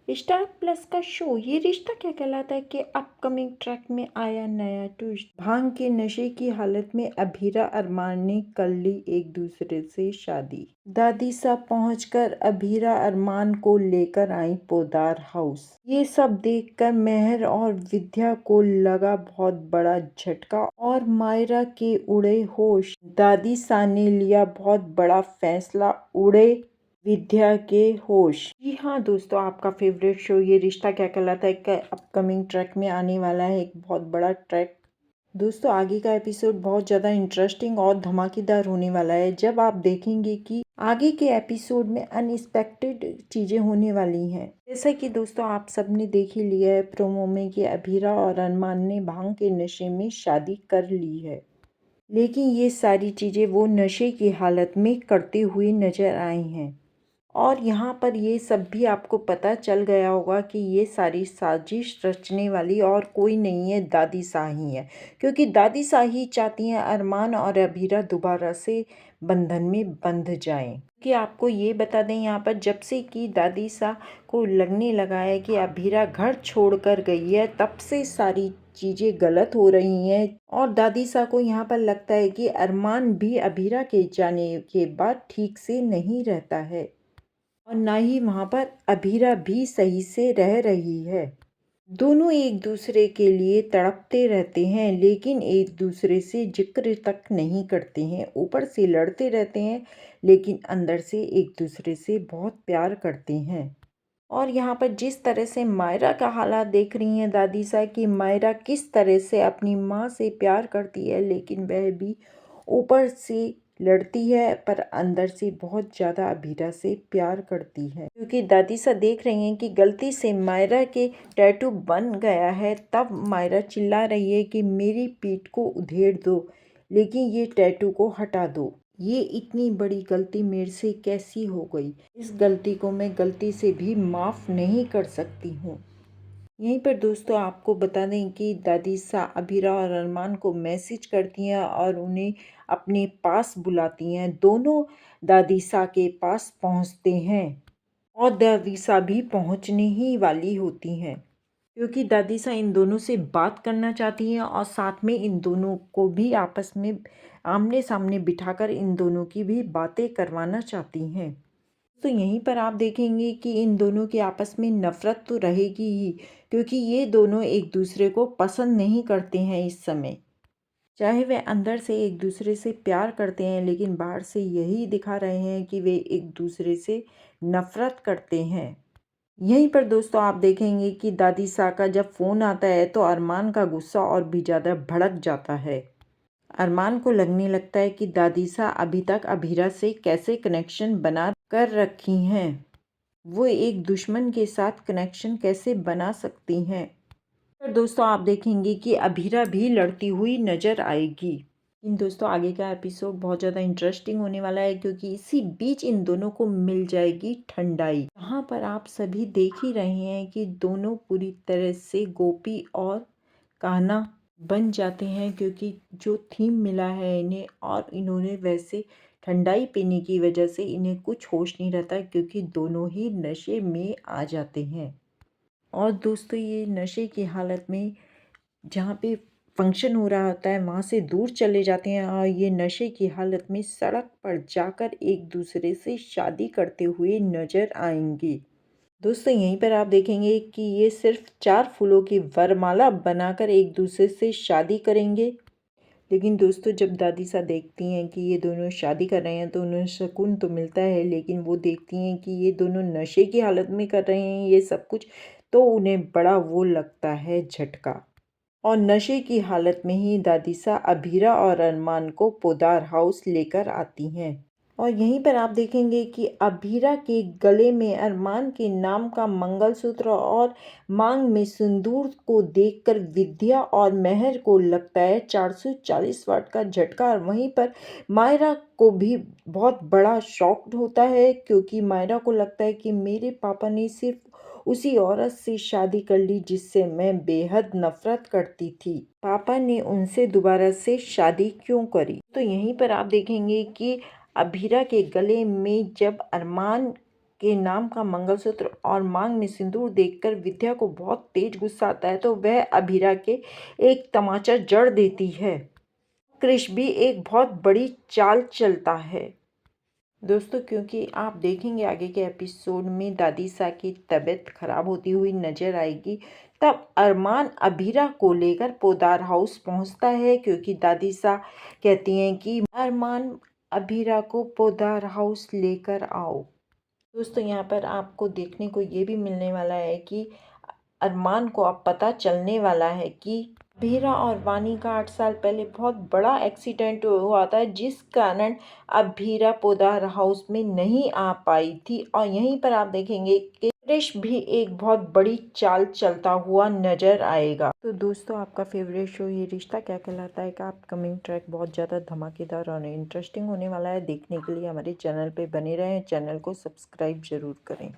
Star plus का show ये रिश्ता क्या कहलाता है कि अपकमिंग ट्रैक में आया नया ट्विस्ट। भांग के नशे की हालत में अभीरा अरमान ने कर ली एक दूसरे से शादी। दादी साहब पहुंचकर अभीरा अरमान को लेकर आई पोदार हाउस। ये सब देखकर मेहर और विद्या को लगा बहुत बड़ा झटका और मायरा के उड़े होश। दादी सा ने लिया बहुत बड़ा फैसला, उड़े विद्या के होश। जी हाँ दोस्तों, आपका फेवरेट शो ये रिश्ता क्या कहलाता है का अपकमिंग ट्रैक में आने वाला है एक बहुत बड़ा ट्रैक। दोस्तों आगे का एपिसोड बहुत ज़्यादा इंटरेस्टिंग और धमाकेदार होने वाला है। जब आप देखेंगे कि आगे के एपिसोड में अनएक्सपेक्टेड चीज़ें होने वाली हैं। जैसा कि दोस्तों आप सबने देख ही लिया है प्रोमो में कि अभीरा और अरमान ने भांग के नशे में शादी कर ली है, लेकिन ये सारी चीज़ें वो नशे की हालत में करते हुए नजर आई हैं। और यहाँ पर ये सब भी आपको पता चल गया होगा कि ये सारी साजिश रचने वाली और कोई नहीं है, दादी शाही है। क्योंकि दादी शाही चाहती हैं अरमान और अभीरा दोबारा से बंधन में बंध जाएं। कि आपको ये बता दें यहाँ पर जब से कि दादी सा को लगने लगा है कि अभीरा घर छोड़कर गई है, तब से सारी चीज़ें गलत हो रही हैं। और दादी सा को यहाँ पर लगता है कि अरमान भी अभीरा के जाने के बाद ठीक से नहीं रहता है और ना ही वहाँ पर अभीरा भी सही से रह रही है। दोनों एक दूसरे के लिए तड़पते रहते हैं, लेकिन एक दूसरे से जिक्र तक नहीं करते हैं। ऊपर से लड़ते रहते हैं, लेकिन अंदर से एक दूसरे से बहुत प्यार करते हैं। और यहाँ पर जिस तरह से मायरा का हालात देख रही हैं दादी सा कि मायरा किस तरह से अपनी माँ से प्यार करती है, लेकिन वह भी ऊपर से लड़ती है पर अंदर से बहुत ज़्यादा अभीरा से प्यार करती है। क्योंकि दादी सा देख रही हैं कि गलती से मायरा के टैटू बन गया है, तब मायरा चिल्ला रही है कि मेरी पीठ को उधेड़ दो, लेकिन ये टैटू को हटा दो। ये इतनी बड़ी गलती मेरे से कैसी हो गई, इस गलती को मैं गलती से भी माफ़ नहीं कर सकती हूँ। यहीं पर दोस्तों आपको बता दें कि दादी सा अभीरा और अरमान को मैसेज करती हैं और उन्हें अपने पास बुलाती हैं। दोनों दादी सा के पास पहुँचते हैं और दादी सा भी पहुँचने ही वाली होती हैं, क्योंकि दादी सा इन दोनों से बात करना चाहती हैं और साथ में इन दोनों को भी आपस में आमने सामने बिठाकर इन दोनों की भी बातें करवाना चाहती हैं। तो यहीं पर आप देखेंगे कि इन दोनों की आपस में नफ़रत तो रहेगी ही, क्योंकि ये दोनों एक दूसरे को पसंद नहीं करते हैं इस समय। चाहे वे अंदर से एक दूसरे से प्यार करते हैं, लेकिन बाहर से यही दिखा रहे हैं कि वे एक दूसरे से नफ़रत करते हैं। यहीं पर दोस्तों आप देखेंगे कि दादी सा का जब फ़ोन आता है तो अरमान का गुस्सा और भी ज़्यादा भड़क जाता है। अरमान को लगने लगता है कि दादी सा अभी तक अभीरा से कैसे कनेक्शन बना कर रखी हैं, वो एक दुश्मन के साथ कनेक्शन कैसे बना सकती हैं। पर दोस्तों आप देखेंगे कि अभीरा भी लड़ती हुई नज़र आएगी। इन दोस्तों आगे का एपिसोड बहुत ज़्यादा इंटरेस्टिंग होने वाला है, क्योंकि इसी बीच इन दोनों को मिल जाएगी ठंडाई। यहाँ पर आप सभी देख ही रहे हैं कि दोनों पूरी तरह से गोपी और कान्हा बन जाते हैं, क्योंकि जो थीम मिला है इन्हें और इन्होंने वैसे ठंडाई पीने की वजह से इन्हें कुछ होश नहीं रहता, क्योंकि दोनों ही नशे में आ जाते हैं। और दोस्तों ये नशे की हालत में जहाँ पे फंक्शन हो रहा होता है वहाँ से दूर चले जाते हैं और ये नशे की हालत में सड़क पर जाकर एक दूसरे से शादी करते हुए नजर आएंगे। दोस्तों यहीं पर आप देखेंगे कि ये सिर्फ 4 फूलों की वरमाला बनाकर एक दूसरे से शादी करेंगे। लेकिन दोस्तों जब दादी सा देखती हैं कि ये दोनों शादी कर रहे हैं तो उन्हें सुकून तो मिलता है, लेकिन वो देखती हैं कि ये दोनों नशे की हालत में कर रहे हैं ये सब कुछ, तो उन्हें बड़ा वो लगता है झटका। और नशे की हालत में ही दादी सा अभीरा और अरमान को पोदार हाउस लेकर आती हैं। और यहीं पर आप देखेंगे कि अभीरा के गले में अरमान के नाम का मंगलसूत्र और मांग में सिंदूर को देखकर विद्या और मेहर को लगता है 440 वाट का झटका। और वहीं पर मायरा को भी बहुत बड़ा शॉक होता है, क्योंकि मायरा को लगता है कि मेरे पापा ने सिर्फ उसी औरत से शादी कर ली जिससे मैं बेहद नफरत करती थी। पापा ने उनसे दोबारा से शादी क्यों करी। तो यहीं पर आप देखेंगे कि अभीरा के गले में जब अरमान के नाम का मंगलसूत्र और मांग में सिंदूर देखकर विद्या को बहुत तेज गुस्सा आता है, तो वह अभीरा के एक तमाचा जड़ देती है। कृष भी एक बहुत बड़ी चाल चलता है दोस्तों, क्योंकि आप देखेंगे आगे के एपिसोड में दादी सा की तबीयत खराब होती हुई नजर आएगी। तब अरमान अभीरा को लेकर पोदार हाउस पहुंचता है, क्योंकि दादी सा कहती हैं कि अरमान अभीरा को पोदार हाउस लेकर आओ। दोस्तों, यहाँ पर आपको देखने को ये भी मिलने वाला है कि अरमान को अब पता चलने वाला है कि अभीरा और वानी का 8 साल पहले बहुत बड़ा एक्सीडेंट हुआ था, जिस कारण अभीरा पोदार हाउस में नहीं आ पाई थी। और यहीं पर आप देखेंगे कि कृष भी एक बहुत बड़ी चाल चलता हुआ नजर आएगा। तो दोस्तों, आपका फेवरेट शो ये रिश्ता क्या कहलाता है का अपकमिंग ट्रैक बहुत ज़्यादा धमाकेदार और इंटरेस्टिंग होने वाला है। देखने के लिए हमारे चैनल पे बने रहें, चैनल को सब्सक्राइब जरूर करें।